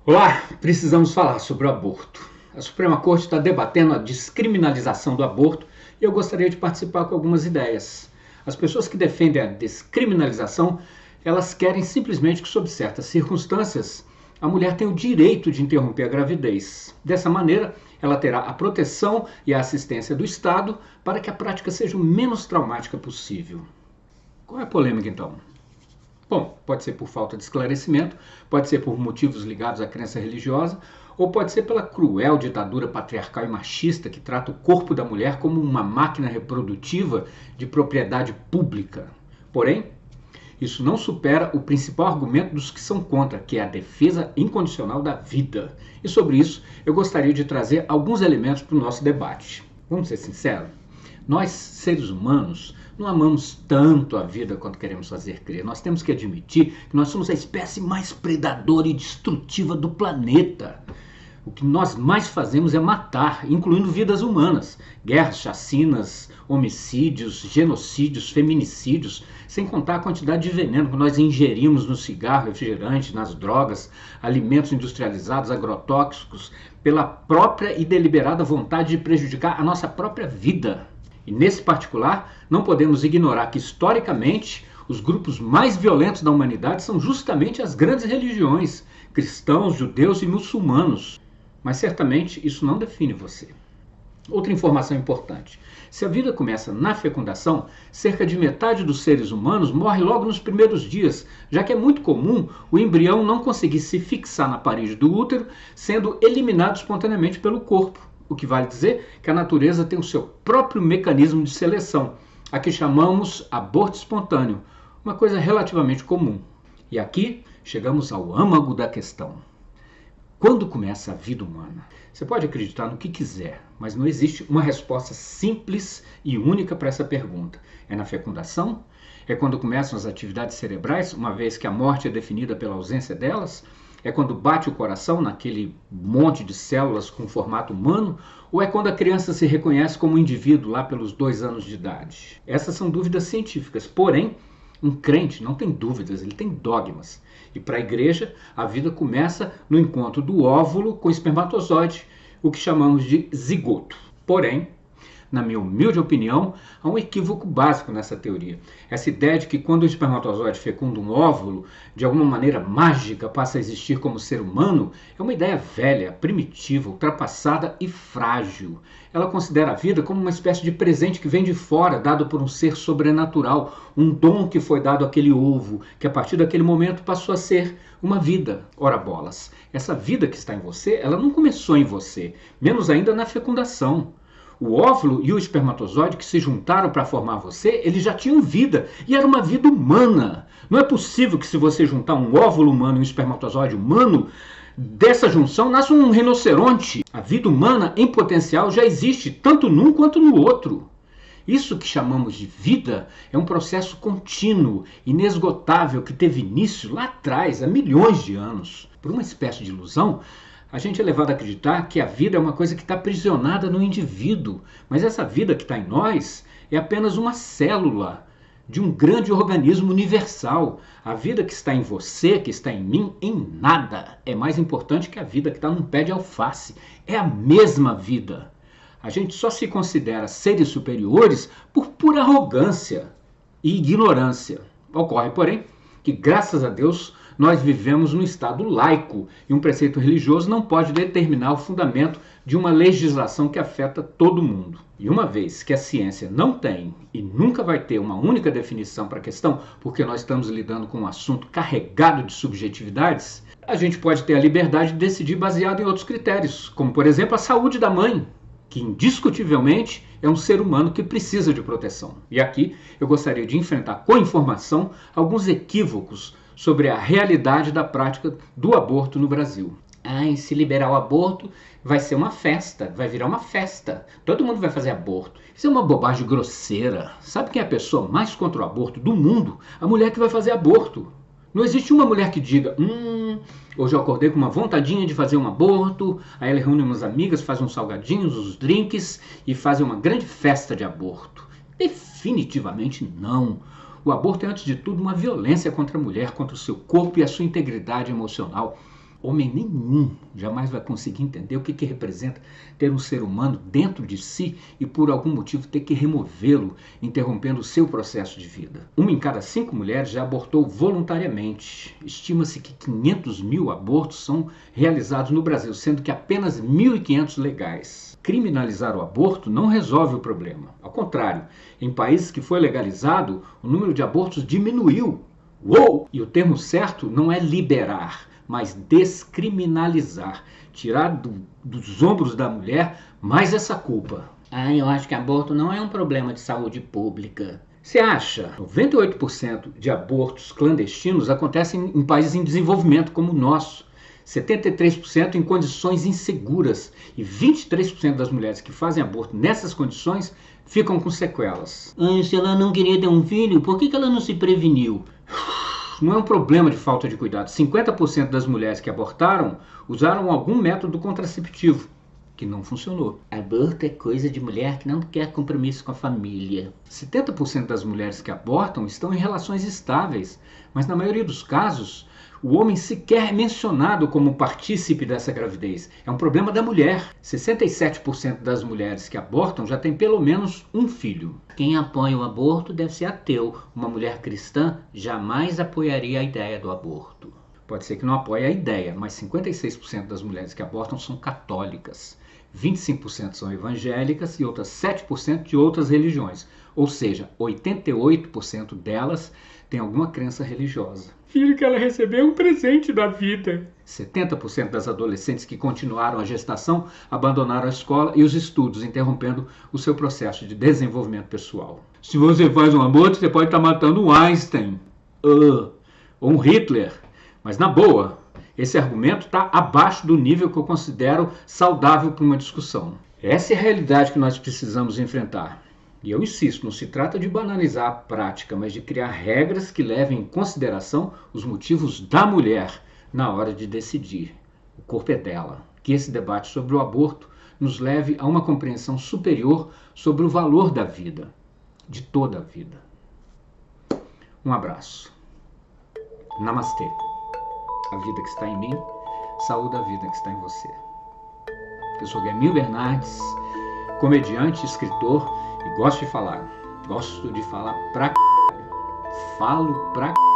Olá, precisamos falar sobre o aborto. A Suprema Corte está debatendo a descriminalização do aborto e eu gostaria de participar com algumas ideias. As pessoas que defendem a descriminalização, elas querem simplesmente que, sob certas circunstâncias, a mulher tenha o direito de interromper a gravidez. Dessa maneira, ela terá a proteção e a assistência do Estado para que a prática seja o menos traumática possível. Qual é a polêmica, então? Bom, pode ser por falta de esclarecimento, pode ser por motivos ligados à crença religiosa, ou pode ser pela cruel ditadura patriarcal e machista que trata o corpo da mulher como uma máquina reprodutiva de propriedade pública. Porém, isso não supera o principal argumento dos que são contra, que é a defesa incondicional da vida. E sobre isso, eu gostaria de trazer alguns elementos para o nosso debate. Vamos ser sinceros? Nós, seres humanos, não amamos tanto a vida quanto queremos fazer crer. Nós temos que admitir que nós somos a espécie mais predadora e destrutiva do planeta. O que nós mais fazemos é matar, incluindo vidas humanas. Guerras, chacinas, homicídios, genocídios, feminicídios, sem contar a quantidade de veneno que nós ingerimos no cigarro, refrigerante, nas drogas, alimentos industrializados, agrotóxicos, pela própria e deliberada vontade de prejudicar a nossa própria vida. E nesse particular, não podemos ignorar que, historicamente, os grupos mais violentos da humanidade são justamente as grandes religiões, cristãos, judeus e muçulmanos. Mas certamente isso não define você. Outra informação importante. Se a vida começa na fecundação, cerca de metade dos seres humanos morre logo nos primeiros dias, já que é muito comum o embrião não conseguir se fixar na parede do útero, sendo eliminado espontaneamente pelo corpo. O que vale dizer que a natureza tem o seu próprio mecanismo de seleção, a que chamamos aborto espontâneo, uma coisa relativamente comum. E aqui chegamos ao âmago da questão. Quando começa a vida humana? Você pode acreditar no que quiser, mas não existe uma resposta simples e única para essa pergunta. É na fecundação? É quando começam as atividades cerebrais, uma vez que a morte é definida pela ausência delas? É quando bate o coração naquele monte de células com formato humano? Ou é quando a criança se reconhece como um indivíduo lá pelos 2 anos de idade? Essas são dúvidas científicas, porém, um crente não tem dúvidas, ele tem dogmas. E para a igreja, a vida começa no encontro do óvulo com o espermatozoide, o que chamamos de zigoto. Porém, na minha humilde opinião, há um equívoco básico nessa teoria. Essa ideia de que quando o espermatozoide fecunda um óvulo, de alguma maneira mágica passa a existir como ser humano, é uma ideia velha, primitiva, ultrapassada e frágil. Ela considera a vida como uma espécie de presente que vem de fora, dado por um ser sobrenatural, um dom que foi dado àquele ovo, que a partir daquele momento passou a ser uma vida. Ora bolas, essa vida que está em você, ela não começou em você, menos ainda na fecundação. O óvulo e o espermatozoide que se juntaram para formar você, eles já tinham vida, e era uma vida humana. Não é possível que, se você juntar um óvulo humano e um espermatozoide humano, dessa junção nasce um rinoceronte. A vida humana, em potencial, já existe, tanto num quanto no outro. Isso que chamamos de vida é um processo contínuo, inesgotável, que teve início lá atrás, há milhões de anos. Por uma espécie de ilusão, a gente é levado a acreditar que a vida é uma coisa que está aprisionada no indivíduo, mas essa vida que está em nós é apenas uma célula de um grande organismo universal. A vida que está em você, que está em mim, em nada é mais importante que a vida que está num pé de alface. É a mesma vida. A gente só se considera seres superiores por pura arrogância e ignorância. Ocorre, porém, que, graças a Deus, nós vivemos num Estado laico e um preceito religioso não pode determinar o fundamento de uma legislação que afeta todo mundo. E uma vez que a ciência não tem e nunca vai ter uma única definição para a questão, porque nós estamos lidando com um assunto carregado de subjetividades, a gente pode ter a liberdade de decidir baseado em outros critérios, como, por exemplo, a saúde da mãe, que indiscutivelmente é um ser humano que precisa de proteção. E aqui eu gostaria de enfrentar com informação alguns equívocos sobre a realidade da prática do aborto no Brasil. E se liberar o aborto, vai ser uma festa, vai virar uma festa. Todo mundo vai fazer aborto. Isso é uma bobagem grosseira. Sabe quem é a pessoa mais contra o aborto do mundo? A mulher que vai fazer aborto. Não existe uma mulher que diga, hoje eu acordei com uma vontadinha de fazer um aborto, aí ela reúne umas amigas, faz uns salgadinhos, uns drinks e faz uma grande festa de aborto. Definitivamente não. O aborto é, antes de tudo, uma violência contra a mulher, contra o seu corpo e a sua integridade emocional. Homem nenhum jamais vai conseguir entender o que representa ter um ser humano dentro de si e por algum motivo ter que removê-lo, interrompendo o seu processo de vida. 1 em cada 5 mulheres já abortou voluntariamente. Estima-se que 500 mil abortos são realizados no Brasil, sendo que apenas 1.500 legais. Criminalizar o aborto não resolve o problema. Ao contrário, em países que foi legalizado, o número de abortos diminuiu. Uou! E o termo certo não é liberar, mas descriminalizar, tirar dos ombros da mulher mais essa culpa. Eu acho que aborto não é um problema de saúde pública. Você acha? 98% de abortos clandestinos acontecem em países em desenvolvimento como o nosso. 73% em condições inseguras e 23% das mulheres que fazem aborto nessas condições ficam com sequelas. Se ela não queria ter um filho, por que ela não se preveniu? Não é um problema de falta de cuidado. 50% das mulheres que abortaram usaram algum método contraceptivo que não funcionou. Aborto é coisa de mulher que não quer compromisso com a família. 70% das mulheres que abortam estão em relações estáveis, mas na maioria dos casos, o homem sequer é mencionado como partícipe dessa gravidez. É um problema da mulher. 67% das mulheres que abortam já têm pelo menos um filho. Quem apoia o aborto deve ser ateu. Uma mulher cristã jamais apoiaria a ideia do aborto. Pode ser que não apoie a ideia, mas 56% das mulheres que abortam são católicas. 25% são evangélicas e outras 7% de outras religiões. Ou seja, 88% delas têm alguma crença religiosa. Filho que ela recebeu é um presente da vida. 70% das adolescentes que continuaram a gestação abandonaram a escola e os estudos, interrompendo o seu processo de desenvolvimento pessoal. Se você faz um aborto, você pode estar matando um Einstein ou um Hitler. Mas na boa, esse argumento está abaixo do nível que eu considero saudável para uma discussão. Essa é a realidade que nós precisamos enfrentar. E eu insisto, não se trata de banalizar a prática, mas de criar regras que levem em consideração os motivos da mulher na hora de decidir. O corpo é dela. Que esse debate sobre o aborto nos leve a uma compreensão superior sobre o valor da vida, de toda a vida. Um abraço. Namastê. A vida que está em mim, saúde a vida que está em você. Eu sou Guilherme Bernardes, comediante, escritor e gosto de falar. Gosto de falar pra c****. Falo pra c****.